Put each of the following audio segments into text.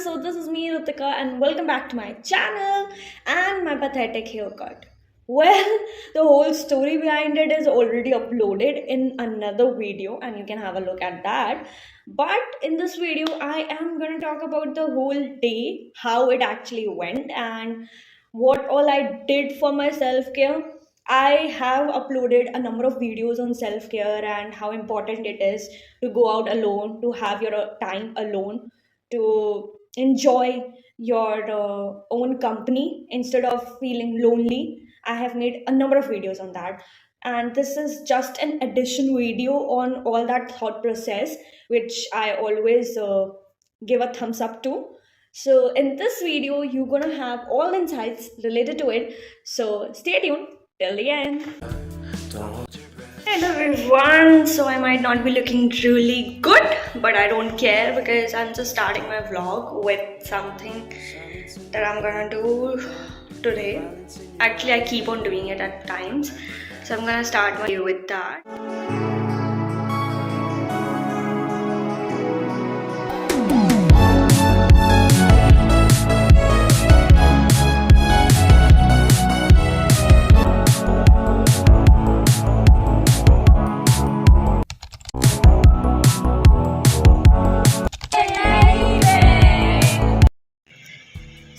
So this is me, Ritika, and welcome back to my channel and my pathetic haircut. Well, the whole story behind it is already uploaded in another video, and you can have a look at that. But in this video, I am going to talk about the whole day, how it actually went, and what all I did for my self care. I have uploaded a number of videos on self care and how important it is to go out alone, to have your time alone, to enjoy your own company instead of feeling lonely. I have made a number of videos on that. And this is just an addition video on all that thought process, which I always give a thumbs up to. So, in this video, you're gonna have all insights related to it. So, stay tuned till the end. Hello everyone. So I might not be looking really good, but I don't care because I'm just starting my vlog with something that I'm gonna do today. Actually, I keep on doing it at times. So I'm gonna start my day with that.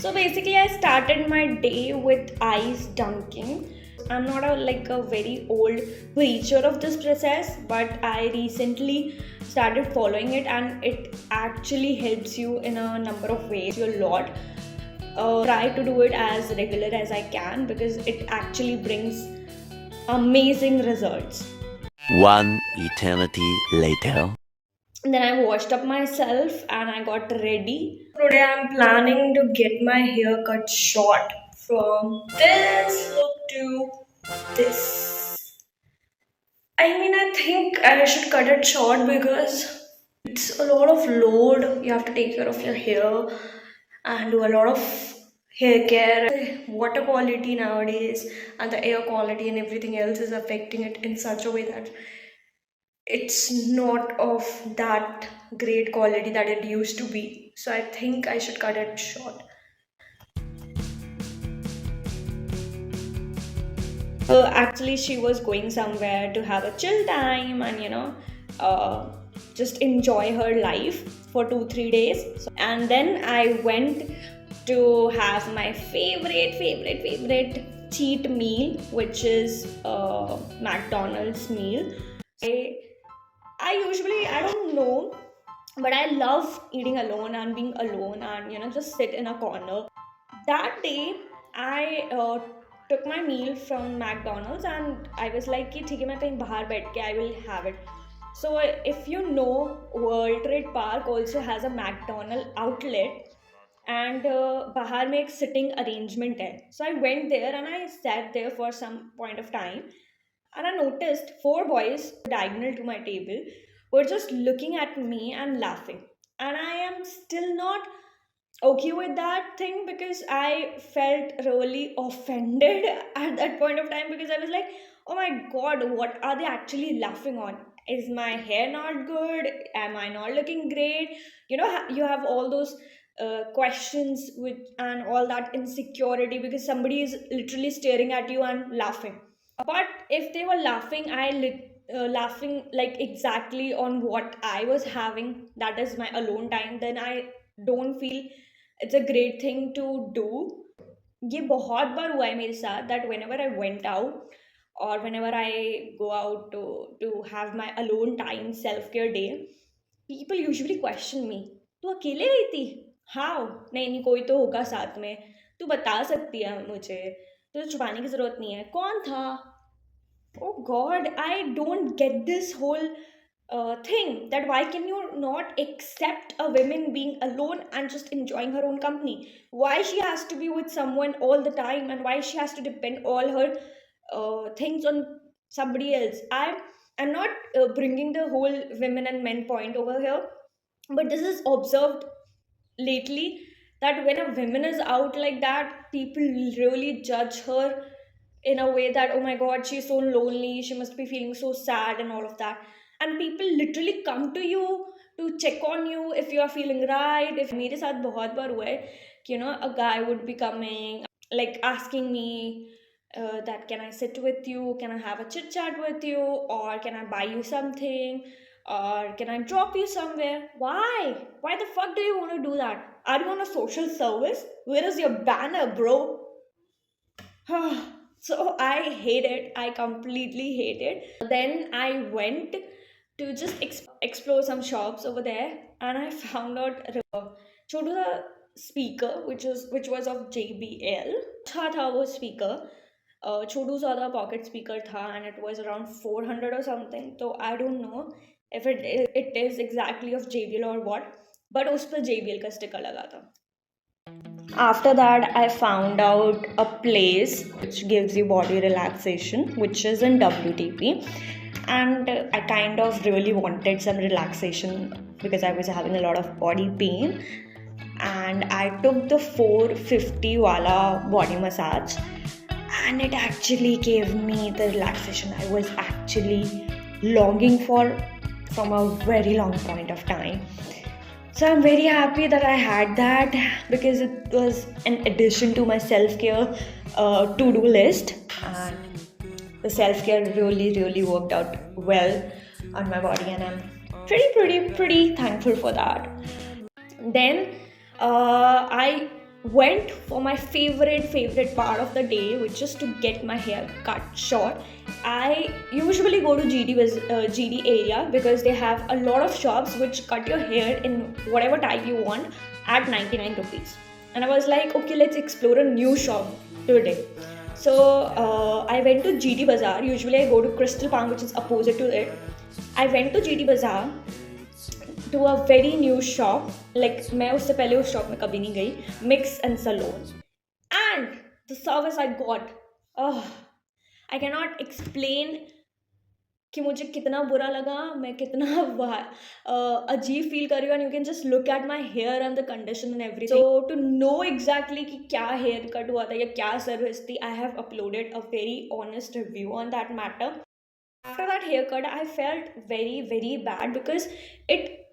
So basically, I started my day with ice dunking. I'm not a very old creature of this process, but I recently started following it, and it actually helps you in a number of ways. You a lot. Try to do it as regular as I can because it actually brings amazing results. One eternity later. And then I washed up myself and I got ready. Today I'm planning to get my hair cut short from this look to this. I think I should cut it short because it's a lot of load. You have to take care of your hair and do a lot of hair care. Water quality nowadays and the air quality and everything else is affecting it in such a way that it's not of that great quality that it used to be. So I think I should cut it short. Actually, she was going somewhere to have a chill time and just enjoy her life for 2 3 days. And then I went to have my favorite cheat meal, which is McDonald's meal. I I don't know, but I love eating alone and being alone and just sit in a corner. That day, I took my meal from McDonald's and I was like कि ठीक है मैं कहीं बाहर बैठ के I will have it. So if you know, World Trade Park also has a McDonald outlet and बाहर में एक sitting arrangement है. So I went there and I sat there for some point of time and I noticed four boys diagonal to my table were just looking at me and laughing. And I am still not okay with that thing because I felt really offended at that point of time because I was like, oh my god, what are they actually laughing on? Is my hair not good? Am I not looking great? You have all those questions with and all that insecurity because somebody is literally staring at you and laughing. But if they were laughing, laughing like exactly on what I was having, that is my alone time, then I don't feel it's a great thing to do. ये बहुत बार हुआ है मेरे साथ that whenever I went out or whenever I go out to have my alone time self care day, people usually question me, तू अकेले गई थी? How? नहीं नहीं कोई तो होगा साथ में, तू बता सकती है मुझे, तुझे छुपाने की जरूरत नहीं है, कौन था? Oh god, I don't get this whole thing that why can you not accept a woman being alone and just enjoying her own company? Why she has to be with someone all the time and why she has to depend all her things on somebody else? I'm not bringing the whole women and men point over here, but this is observed lately that when a woman is out like that, people really judge her in a way that, oh my god, she's so lonely, she must be feeling so sad, and all of that. And people literally come to you to check on you if you are feeling right. If मेरे साथ बहुत बार हुआ है कि a guy would be coming like asking me that can I sit with you, can I have a chit chat with you, or can I buy you something, or can I drop you somewhere. Why the fuck do you want to do that? Are you on a social service? Where is your banner, bro? So I hate it. I completely hate it. Then I went to just explore some shops over there, and I found out छोटू सा speaker which was of JBL. अच्छा था वो speaker. छोटू सा था pocket speaker था, and it was around 400 or something. So I don't know if it is exactly of JBL or what, but उस पर JBL का sticker लगा था. After that, I found out a place which gives you body relaxation, which is in WTP. And I kind of really wanted some relaxation because I was having a lot of body pain. And I took the 450 wala body massage, and it actually gave me the relaxation I was actually longing for from a very long point of time. So I'm very happy that I had that, because it was an addition to my self-care to-do list, and the self-care really worked out well on my body, and I'm pretty thankful for that. Then I went for my favorite part of the day, which is to get my hair cut short. I usually go to GD area because they have a lot of shops which cut your hair in whatever type you want at 99 rupees. And I was like, okay, let's explore a new shop today. So I went to GD Bazaar. Usually I go to Crystal Palm, which is opposite to it. I went to GD Bazaar to a very new shop. Like मैं उससे पहले उस shop में कभी नहीं गई. Mix and Salon. And the service I got, I cannot explain कि मुझे कितना बुरा लगा, मैं कितना अजीब फील कर रही हूँ. And you can just look at my hair and the condition and everything. So to know exactly कि क्या hair cut हुआ था या क्या service थी, I have uploaded a very honest review on that matter. After that haircut, I felt very bad because it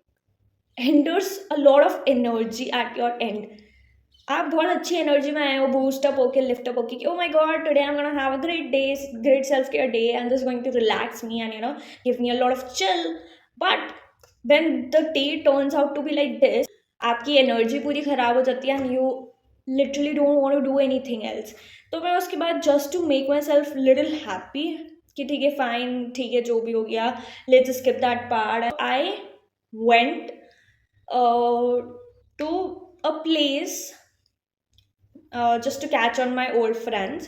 hinders a lot of energy at your end. आप बहुत अच्छी एनर्जी में आए हो, बूस्ट अप होके, lift up होके, oh my god, today I'm gonna have a great day, great self-care day, and this is going to relax me and give me a lot of chill. But when the day turns out to be like this, आपकी energy पूरी ख़राब हो जाती है, and you literally don't want to do anything else. तो मैं उसके बाद just to make myself little happy कि ठीक है, fine, ठीक है, जो भी हो गया, let's skip that part. I went to a place just to catch on my old friends,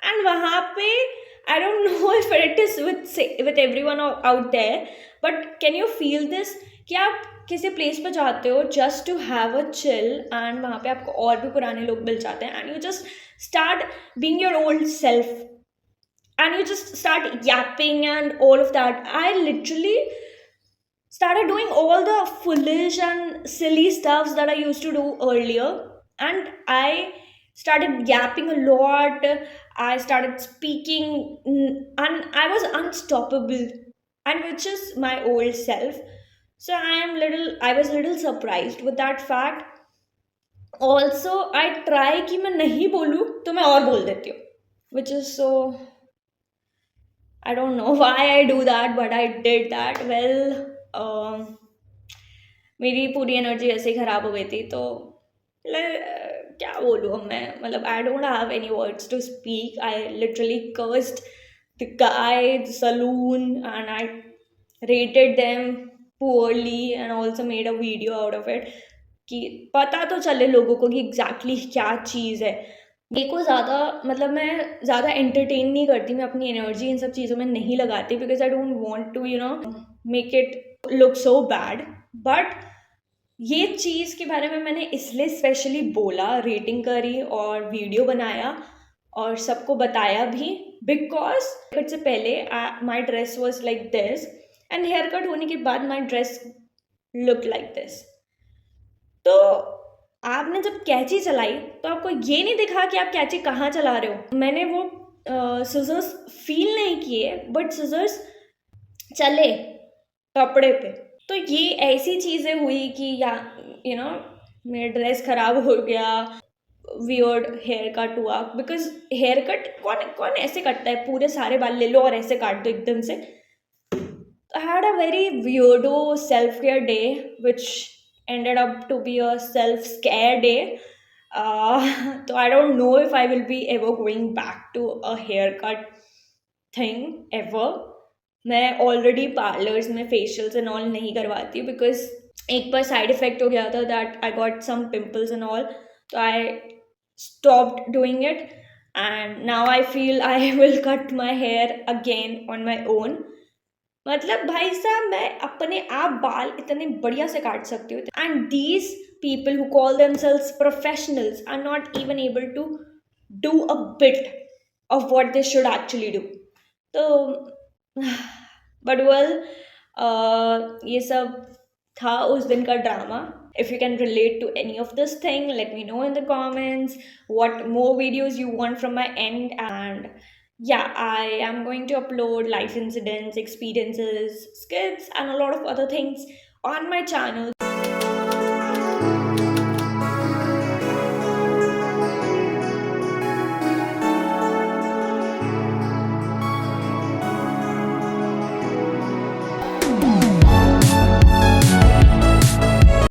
and वहाँ पे I don't know if it is with everyone out there, but can you feel this कि आप किसी place पे जाते हो just to have a chill, and वहाँ पे आपको और भी पुराने लोग मिल जाते हैं, and you just start being your old self, and you just start yapping and all of that. I literally started doing all the foolish and silly stuffs that I used to do earlier, and I started yapping a lot. I started speaking, and I was unstoppable, and which is my old self. So I was little surprised with that fact. Also, I try कि मैं नहीं बोलूँ तो मैं और बोल देती हूँ, which is so, I don't know why I do that, but I did that. Well, मेरी पूरी एनर्जी ऐसे ही ख़राब हो गई थी, तो क्या बोलूँ अब मैं, मतलब I don't have any words to speak. I literally cursed the guy, the saloon, and I rated them poorly and also made a video out of it कि पता तो चले लोगों को कि एग्जैक्टली क्या चीज़ है. मेरे को ज़्यादा, मतलब मैं ज़्यादा एंटरटेन नहीं करती, मैं अपनी एनर्जी इन सब चीज़ों में नहीं लगाती, because I don't want to make it look so bad. But ये चीज़ के बारे में मैंने इसलिए स्पेशली बोला, रेटिंग करी और वीडियो बनाया और सबको बताया भी, बिकॉज कट से पहले my dress was like this, and hair cut होने के बाद my dress look like this. तो आपने जब कैंची चलाई तो आपको ये नहीं दिखा कि आप कैंची कहाँ चला रहे हो. मैंने वो सिजर्स फील नहीं किए, बट सिजर्स चले कपड़े पे. तो ये ऐसी चीज़ें हुई कि या मेरा ड्रेस खराब हो गया, वियर्ड हेयर कट हुआ, बिकॉज हेयर कट कौन कौन ऐसे कटता है, पूरे सारे बाल ले लो और ऐसे काट दो एकदम से. I had a very weirdo self care day, which ended up to be a self scare day. So I don't know if I will be ever going back to a haircut thing ever. मैं already parlours में facials and all नहीं करवाती, because एक बार side effect हो गया था that I got some pimples and all, तो I stopped doing it and now I feel I will cut my hair again on my own. मतलब भाई साहब मैं अपने आप बाल इतने बढ़िया से काट सकती हूँ, and these people who call themselves professionals are not even able to do a bit of what they should actually do. तो बट वेल, ये सब था उस दिन का drama. If you can relate to any of this thing, let me know in the comments what more videos you want from my end. And yeah, I am going to upload life incidents, experiences, skits, and a lot of other things on my channel.